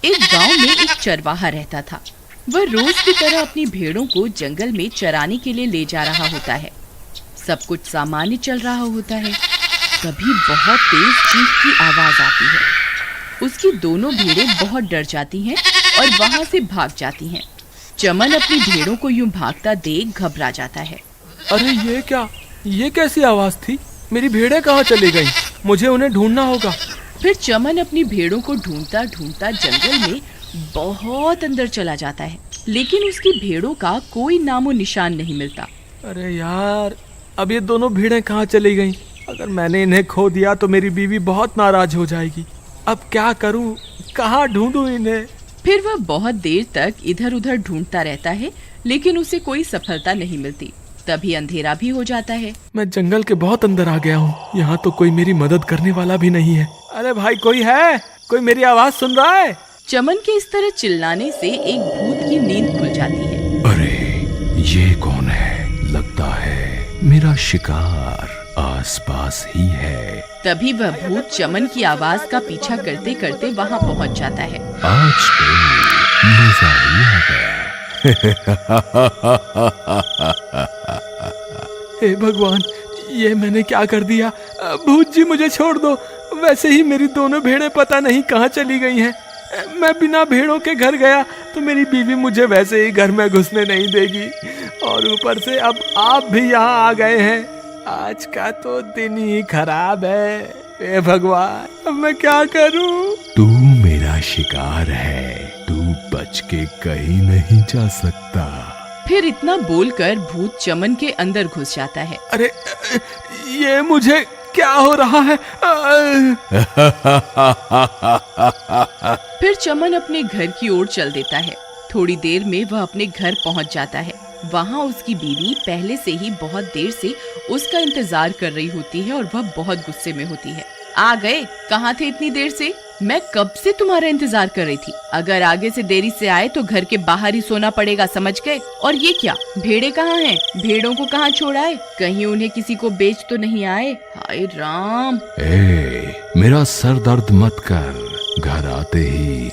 एक गांव में एक चरवाहा रहता था। वह रोज की तरह अपनी भेड़ों को जंगल में चराने के लिए ले जा रहा होता है। सब कुछ सामान्य चल रहा होता है, तभी बहुत तेज चीख की आवाज आती है। उसकी दोनों भेड़ें बहुत डर जाती हैं और वहां से भाग जाती हैं। चमन अपनी भेड़ों को यूं भागता देख घबरा जाता है। अरे ये क्या, ये कैसी आवाज थी? मेरी भेड़ें कहाँ चली गईं? मुझे उन्हें ढूंढना होगा। फिर चमन अपनी भेड़ों को ढूंढता ढूंढता जंगल में बहुत अंदर चला जाता है, लेकिन उसकी भेड़ों का कोई नामो निशान नहीं मिलता। अरे यार, अब ये दोनों भेड़ें कहाँ चली गईं? अगर मैंने इन्हें खो दिया तो मेरी बीवी बहुत नाराज हो जाएगी। अब क्या करूं, कहाँ ढूंढूं इन्हें? फिर वह बहुत देर तक इधर उधर ढूंढता रहता है, लेकिन उसे कोई सफलता नहीं मिलती। तभी अंधेरा भी हो जाता है। मैं जंगल के बहुत अंदर आ गया हूँ। यहाँ तो कोई मेरी मदद करने वाला भी नहीं है। अरे भाई, कोई है? कोई मेरी आवाज सुन रहा है? चमन के इस तरह चिल्लाने से एक भूत की नींद खुल जाती है। अरे ये कौन है? लगता है मेरा शिकार आसपास ही है। तभी वह भूत चमन की आवाज का पीछा करते करते वहाँ पहुँच जाता है। आज तो मजा ही आ गया। हे भगवान, ये मैंने क्या कर दिया? भूत जी, मुझे छोड़ दो। वैसे ही मेरी दोनों भेड़ें पता नहीं कहाँ चली गई हैं। मैं बिना भेड़ों के घर गया तो मेरी बीवी मुझे वैसे ही घर में घुसने नहीं देगी, और ऊपर से अब आप भी यहाँ आ गए हैं। आज का तो दिन ही खराब है। हे भगवान, अब मैं क्या करूं? तू मेरा शिकार है, तू बच के कहीं नहीं जा सकता। फिर इतना बोलकर भूत चमन के अंदर घुस जाता है। अरे ये मुझे क्या हो रहा है? फिर चमन अपने घर की ओर चल देता है। थोड़ी देर में वह अपने घर पहुंच जाता है। वहां उसकी बीवी पहले से ही बहुत देर से उसका इंतजार कर रही होती है और वह बहुत गुस्से में होती है। आ गए? कहाँ थे इतनी देर से? मैं कब से तुम्हारा इंतजार कर रही थी। अगर आगे से देरी से आए तो घर के बाहर ही सोना पड़ेगा, समझ गए? और ये क्या, भेड़े कहाँ हैं? भेड़ों को कहाँ छोड़ आए? कहीं उन्हें किसी को बेच तो नहीं आए? हाय राम! मेरा सर दर्द मत कर। घर आते ही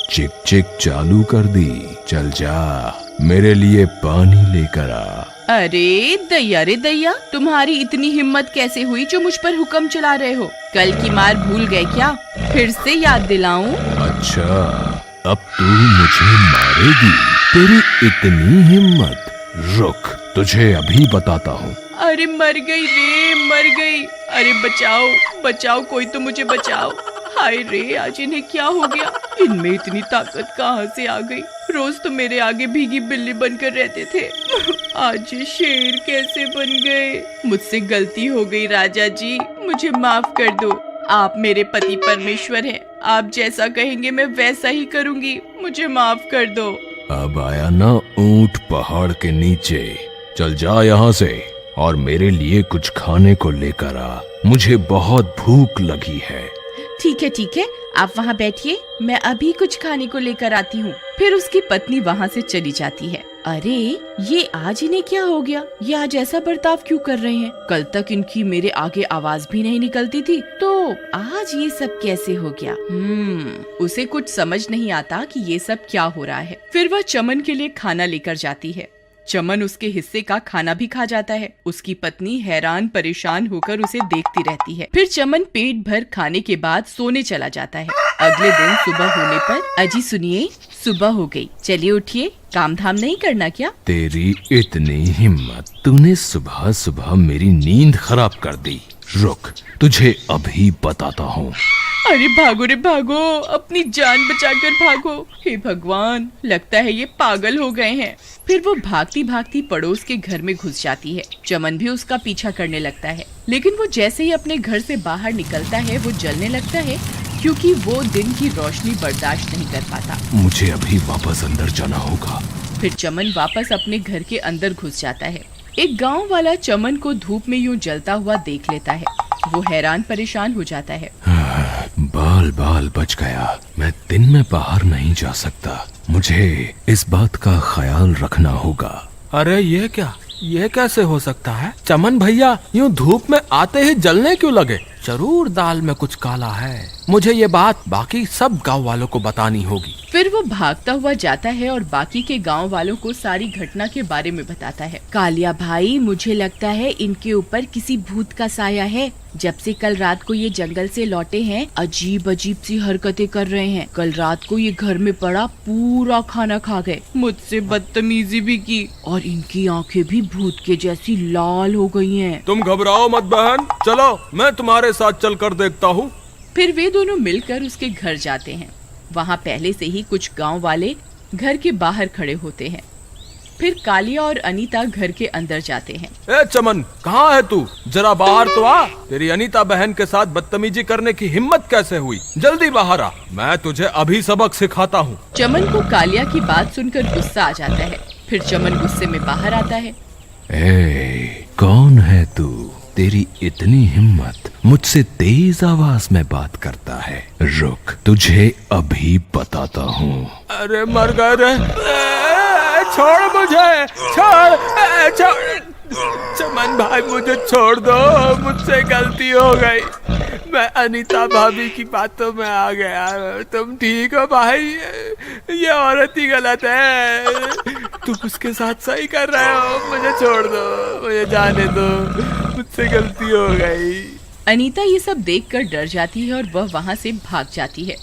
चिक चिक चालू कर दी। चल जा, मेरे लिए पानी लेकर आ। अरे दैया रे दैया, तुम्हारी इतनी हिम्मत कैसे हुई जो मुझ पर हुक्म चला रहे हो? कल की मार भूल गए क्या? फिर से याद दिलाऊं? अच्छा, अब तू मुझे मारेगी? तेरी इतनी हिम्मत? रुक, तुझे अभी बताता हूँ। अरे मर गई रे, मर गई। अरे बचाओ बचाओ, कोई तो मुझे बचाओ। हाय रे, आज इन्हें क्या हो गया? इनमें इतनी ताकत कहाँ से आ गई? रोज तो मेरे आगे भीगी बिल्ली बनकर रहते थे, आज ये शेर कैसे बन गए? मुझसे गलती हो गई राजा जी, मुझे माफ कर दो। आप मेरे पति परमेश्वर हैं, आप जैसा कहेंगे मैं वैसा ही करूंगी, मुझे माफ कर दो। अब आया ना ऊंट पहाड़ के नीचे। चल जा यहाँ से और मेरे लिए कुछ खाने को लेकर आ। मुझे बहुत भूख लगी है। ठीक है, आप वहाँ बैठिए, मैं अभी कुछ खाने को लेकर आती हूँ। फिर उसकी पत्नी वहाँ से चली जाती है। अरे ये आज इन्हें क्या हो गया? ये आज ऐसा बर्ताव क्यों कर रहे हैं? कल तक इनकी मेरे आगे आवाज भी नहीं निकलती थी, तो आज ये सब कैसे हो गया? उसे कुछ समझ नहीं आता कि ये सब क्या हो रहा है। फिर वह चमन के लिए खाना लेकर जाती है। चमन उसके हिस्से का खाना भी खा जाता है। उसकी पत्नी हैरान परेशान होकर उसे देखती रहती है। फिर चमन पेट भर खाने के बाद सोने चला जाता है। अगले दिन सुबह होने पर, अजी सुनिए, सुबह हो गई, चलिए उठिए, काम धाम नहीं करना क्या? तेरी इतनी हिम्मत, तूने सुबह सुबह मेरी नींद खराब कर दी। रुक, तुझे अभी बताता हूँ। अरे भागो रे भागो, अपनी जान बचाकर भागो। हे भगवान, लगता है ये पागल हो गए हैं। फिर वो भागती भागती पड़ोस के घर में घुस जाती है। चमन भी उसका पीछा करने लगता है, लेकिन वो जैसे ही अपने घर से बाहर निकलता है वो जलने लगता है, क्योंकि वो दिन की रोशनी बर्दाश्त नहीं कर पाता। मुझे अभी वापस अंदर जाना होगा। फिर चमन वापस अपने घर के अंदर घुस जाता है। एक गांव वाला चमन को धूप में यूं जलता हुआ देख लेता है। वो हैरान परेशान हो जाता है। बाल बाल बच गया। मैं दिन में बाहर नहीं जा सकता। मुझे इस बात का ख्याल रखना होगा। अरे ये कैसे हो सकता है? चमन भैया यूं धूप में आते ही जलने क्यों लगे? जरूर दाल में कुछ काला है। मुझे ये बात बाकी सब गांव वालों को बतानी होगी। फिर वो भागता हुआ जाता है और बाकी के गांव वालों को सारी घटना के बारे में बताता है। कालिया भाई, मुझे लगता है इनके ऊपर किसी भूत का साया है। जब से कल रात को ये जंगल से लौटे हैं, अजीब अजीब सी हरकतें कर रहे हैं। कल रात को ये घर में पड़ा पूरा खाना खा गए, मुझसे बदतमीजी भी की और इनकी आंखें भी भूत के जैसी लाल हो गई हैं। तुम घबराओ मत बहन, चलो मैं तुम्हारे साथ चलकर देखता हूँ। फिर वे दोनों मिलकर उसके घर जाते हैं। वहाँ पहले से ही कुछ गांव वाले घर के बाहर खड़े होते हैं। फिर कालिया और अनीता घर के अंदर जाते हैं। ए चमन, कहाँ है तू? जरा बाहर तो आ। तेरी अनीता बहन के साथ बदतमीजी करने की हिम्मत कैसे हुई? जल्दी बाहर आ, मैं तुझे अभी सबक सिखाता हूँ। चमन को कालिया की बात सुनकर गुस्सा आ जाता है। फिर चमन गुस्से में बाहर आता है। ए, कौन है तू? तेरी इतनी हिम्मत, मुझसे तेज आवाज में बात करता है। रुक, तुझे अभी बताता हूँ। अरे मर गए रे, छोड़ मुझे, छोड़। चमन भाई, मुझे छोड़ दो, मुझसे गलती हो गई। मैं अनीता भाभी की बातों में आ गया। तुम ठीक हो भाई? ये औरत ही गलत है, तुम उसके साथ सही कर रहे हो। मुझे छोड़ दो, मुझे जाने दो, मुझसे गलती हो गई। अनीता ये सब देखकर डर जाती है और वह वहाँ से भाग जाती है।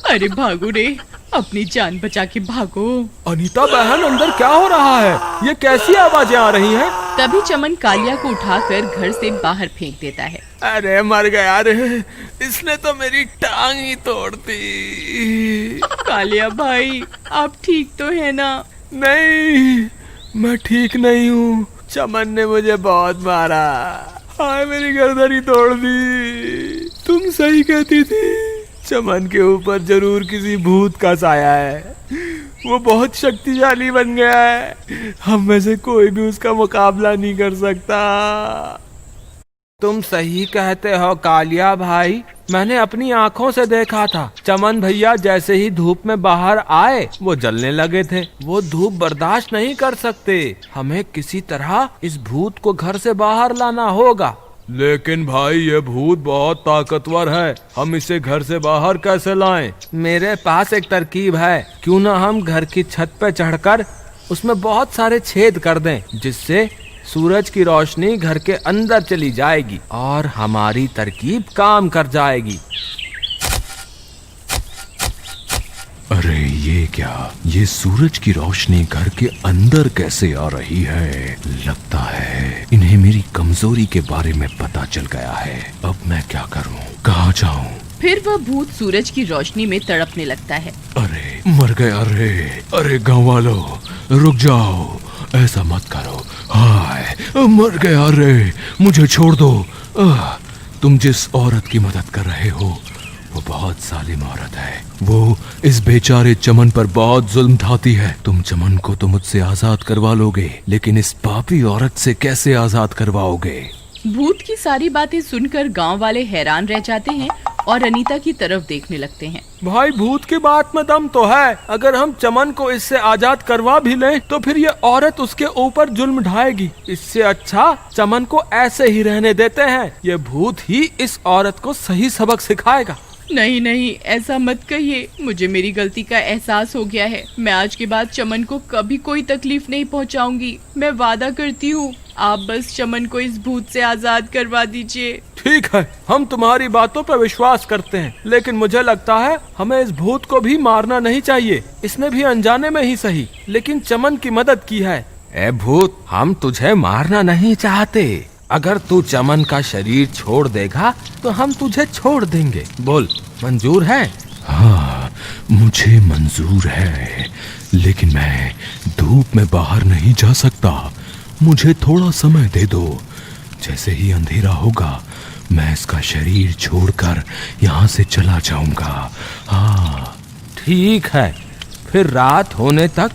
अरे भागो रे, अपनी जान बचा के भागो। अनीता बहन, अंदर क्या हो रहा है? ये कैसी आवाजें आ रही हैं? तभी चमन कालिया को उठाकर घर से बाहर फेंक देता है। अरे मर गया रे, इसने तो मेरी टांग ही तोड़ दी। कालिया भाई, आप ठीक तो है ना? नहीं, मैं ठीक नहीं हूँ। चमन ने मुझे बहुत मारा, हाय मेरी गर्दन ही तोड़ दी। तुम सही कहती थी, चमन के ऊपर जरूर किसी भूत का साया है। वो बहुत शक्तिशाली बन गया है, हम में से कोई भी उसका मुकाबला नहीं कर सकता। तुम सही कहते हो कालिया भाई, मैंने अपनी आंखों से देखा था। चमन भैया जैसे ही धूप में बाहर आए, वो जलने लगे थे। वो धूप बर्दाश्त नहीं कर सकते। हमें किसी तरह इस भूत को घर से बाहर लाना होगा। लेकिन भाई, ये भूत बहुत ताकतवर है, हम इसे घर से बाहर कैसे लाएं? मेरे पास एक तरकीब है। क्यों ना हम घर की छत पे चढ़कर उसमें बहुत सारे छेद कर दें, जिससे सूरज की रोशनी घर के अंदर चली जाएगी और हमारी तरकीब काम कर जाएगी। अरे ये क्या? ये सूरज की रोशनी घर के अंदर कैसे आ रही है? लगता है इन्हें मेरी कमजोरी के बारे में पता चल गया है। अब मैं क्या करूं? कहाँ जाऊं? फिर वह भूत सूरज की रोशनी में तड़पने लगता है। अरे मर गया रे! अरे गाँव वालों, रुक जाओ, ऐसा मत करो। हाय, मर गया रे, मुझे छोड़ दो। तुम जिस औरत की मदद कर रहे हो, वो बहुत जालिम औरत है। वो इस बेचारे चमन पर बहुत जुल्म ढाती है। तुम चमन को तो मुझसे आजाद करवा लोगे, लेकिन इस पापी औरत से कैसे आजाद करवाओगे? भूत की सारी बातें सुनकर गांव वाले हैरान रह जाते हैं और अनीता की तरफ देखने लगते हैं। भाई, भूत की बात में दम तो है। अगर हम चमन को इससे आजाद करवा भी लें, तो फिर ये औरत उसके ऊपर जुल्म ढाएगी। इससे अच्छा चमन को ऐसे ही रहने देते हैं। ये भूत ही इस औरत को सही सबक सिखाएगा। नहीं नहीं, ऐसा मत कहिए। मुझे मेरी गलती का एहसास हो गया है। मैं आज के बाद चमन को कभी कोई तकलीफ नहीं पहुंचाऊंगी। मैं वादा करती हूँ, आप बस चमन को इस भूत से आजाद करवा दीजिए। ठीक है, हम तुम्हारी बातों पर विश्वास करते हैं, लेकिन मुझे लगता है हमें इस भूत को भी मारना नहीं चाहिए। इसने भी अनजाने में ही सही, लेकिन चमन की मदद की है। ए भूत, हम तुझे मारना नहीं चाहते। अगर तू चमन का शरीर छोड़ देगा तो हम तुझे छोड़ देंगे। बोल, मंजूर है? हाँ, मुझे मंजूर है, लेकिन मैं धूप में बाहर नहीं जा सकता। मुझे थोड़ा समय दे दो। जैसे ही अंधेरा होगा, मैं इसका शरीर छोड़कर यहाँ से चला जाऊंगा। हाँ ठीक है, फिर रात होने तक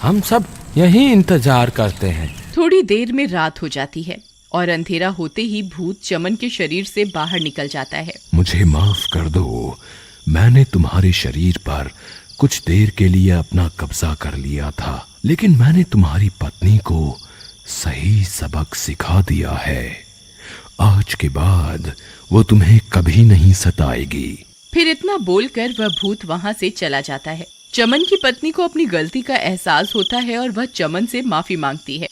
हम सब यहीं इंतजार करते हैं। थोड़ी देर में रात हो जाती है और अंधेरा होते ही भूत चमन के शरीर से बाहर निकल जाता है। मुझे माफ कर दो, मैंने तुम्हारे शरीर पर कुछ देर के लिए अपना कब्जा कर लिया था, लेकिन मैंने तुम्हारी पत्नी को सही सबक सिखा दिया है। आज के बाद वो तुम्हें कभी नहीं सताएगी। फिर इतना बोलकर वह भूत वहाँ से चला जाता है। चमन की पत्नी को अपनी गलती का एहसास होता है और वह चमन से माफी मांगती है।